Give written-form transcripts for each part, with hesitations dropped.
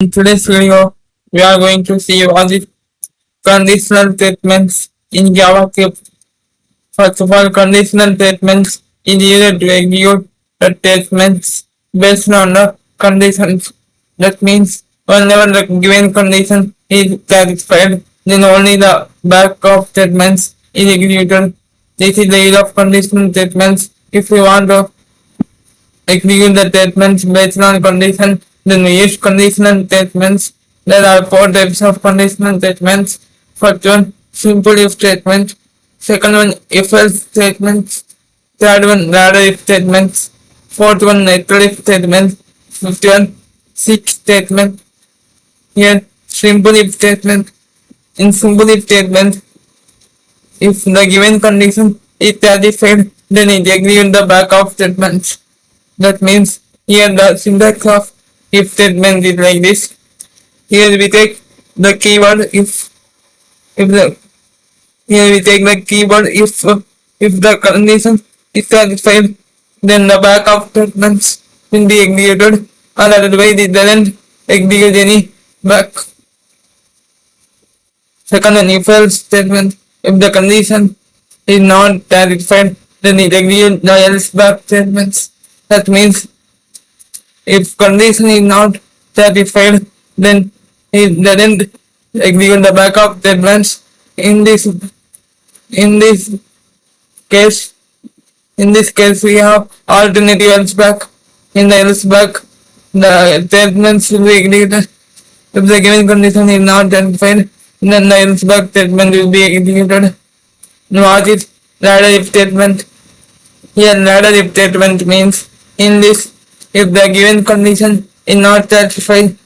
In today's video, we are going to see all the conditional statements in JavaScript. First of all, conditional statements is used to execute the statements based on the conditions. That means whenever the given condition is satisfied, then only the back of statements is executed. This is the use of conditional statements. If you want to execute the statements based on condition, then we use conditional statements. There are four types of conditional statements. First one, simple if statement. Second one, if else statements. Third one, rather if statements. Fourth one, netted if statements. Fifth one, switch statement. Here, simple if statement. In simple if statement, if the given condition is satisfied, then it executes the back of statements. That means here the syntax of if statement is like this. Here we take the keyword if the here we take the keyword if the condition is satisfied, then the back of statements will be executed, or otherwise it doesn't execute any back. Second one, if else statement. If the condition is not satisfied, then it executes the else back statements. That means if condition is not satisfied, then it doesn't execute the back of statements. In this case, we have alternative else back. In the else back, the statements will be executed. If the given condition is not satisfied, then the else back statement will be executed. What is rather if statement? Here, rather if statement means in this, if the given condition is not satisfied,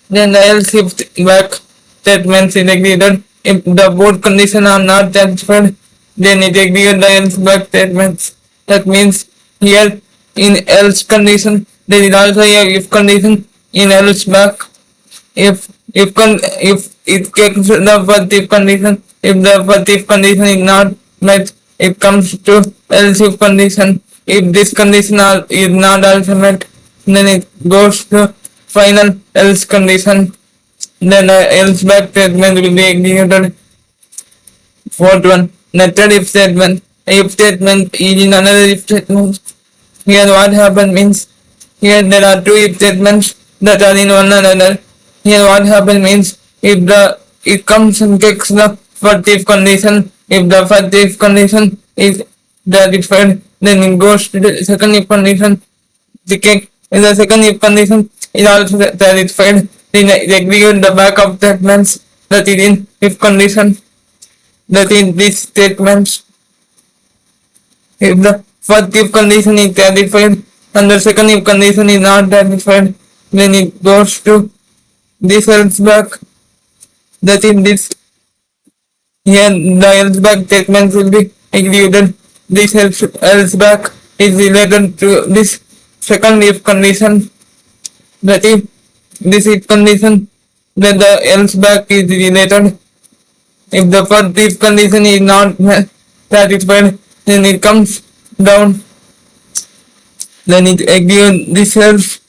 then the else if back statements is executed. If the both conditions are not satisfied, then it executes the else back statements. That means here in else condition, there is also a if condition in else back. If it takes the first if condition, if the first if condition is not met, it comes to else if condition. If this condition is not also met, then it goes to final else condition. Then the else back statement will be executed. Fourth one, netted if statement. If statement is in another if statement. Here what happens means, here there are two if statements that are in one another. Here what happens means, if it comes and checks the first if condition, if the first if condition is satisfied, then it goes to the second if condition. If the second if condition is also satisfied, then it executes the back of statements that is in if condition, that is these statements. If the first if condition is satisfied and the second if condition is not satisfied, then it goes to this else back, that is this. Here the else back statements will be executed. This else back is related to this second if condition, that is this if condition, then the else back is related. If the first if condition is not satisfied, then it comes down, then it executes this else.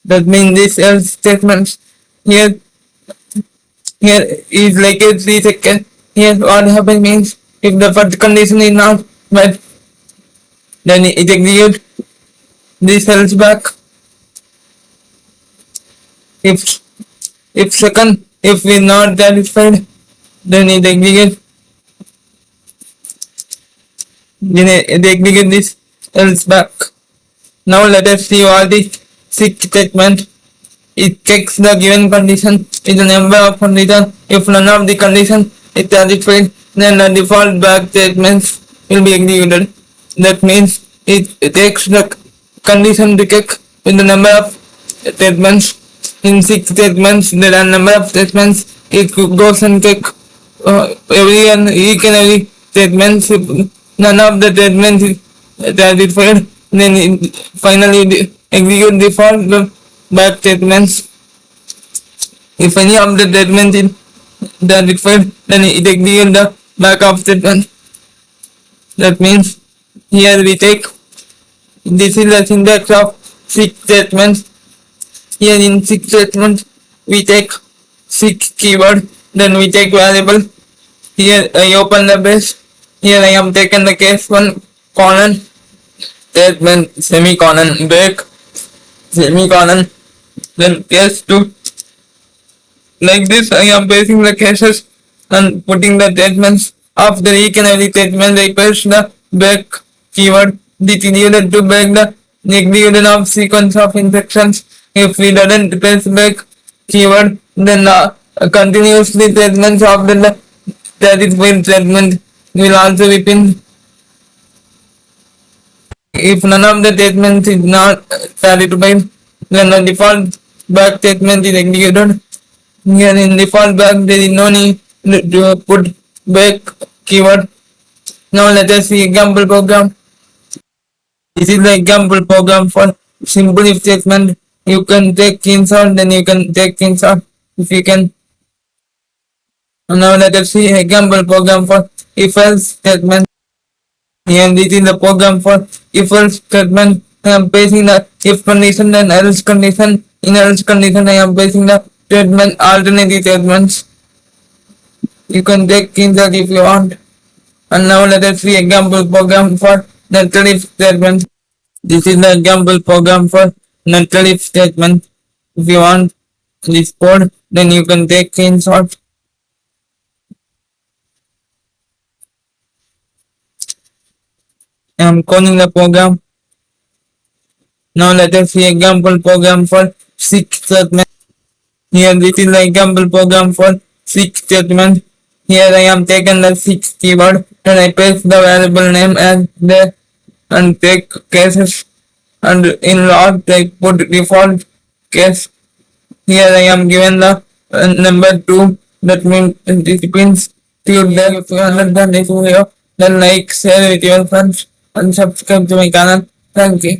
That means this else statements. Here is like a 3 second. Here what happens means, if the first condition is not met, then it executes this else back. If second if is not satisfied, then it executes this else back. Now let us see what is switch statement. It checks the given condition with the number of conditions. If none of the conditions is satisfied, then the default back statements will be executed. That means it takes the condition to check with the number of statements. In 6 statements, there are number of statements. It goes and check each and every statements. If none of the statements is satisfied, then it finally execute default back statements. If any of the statements is satisfied, then it executes the back of statement. That means here we take, this is the syntax of switch statements. Here in six statement, we take six keyword, then we take variable. Here I open the base. Here I am taken the case one colon, statement semicolon break semicolon, then case two. Like this, I am pasting the cases and putting the statements. After each and every statement, I paste the break keyword. This is needed to break the execution of sequence of instructions. If we doesn't paste break keyword, then continuously statements after the satisfied statement will also be pinned. If none of the statements is not satisfied, then the default back statement is executed. Here in default back there is no need to put back keyword. Now let us see example program. This is the example program for simple if statement. You can take insert, then you can take insert if you can. Now let us see example program for if else statement. Here this is the program for if else statement. I am placing the if condition and else condition. In else condition I am placing the statement alternative statements. You can take insert if you want. And now let us see example program for natural if statement. This is the example program for natural if statement. If you want this code, then you can take screenshot. I am calling the program. Now let us see example program for six statement. Here this is the example program for six statement. Here I am taken the six keyword and I paste the variable name as there and take cases, and in log I put default case. Here I am given the number 2, that means it means Tuesday. If you understand this video, then like, share with your friends and subscribe to my channel. Thank you.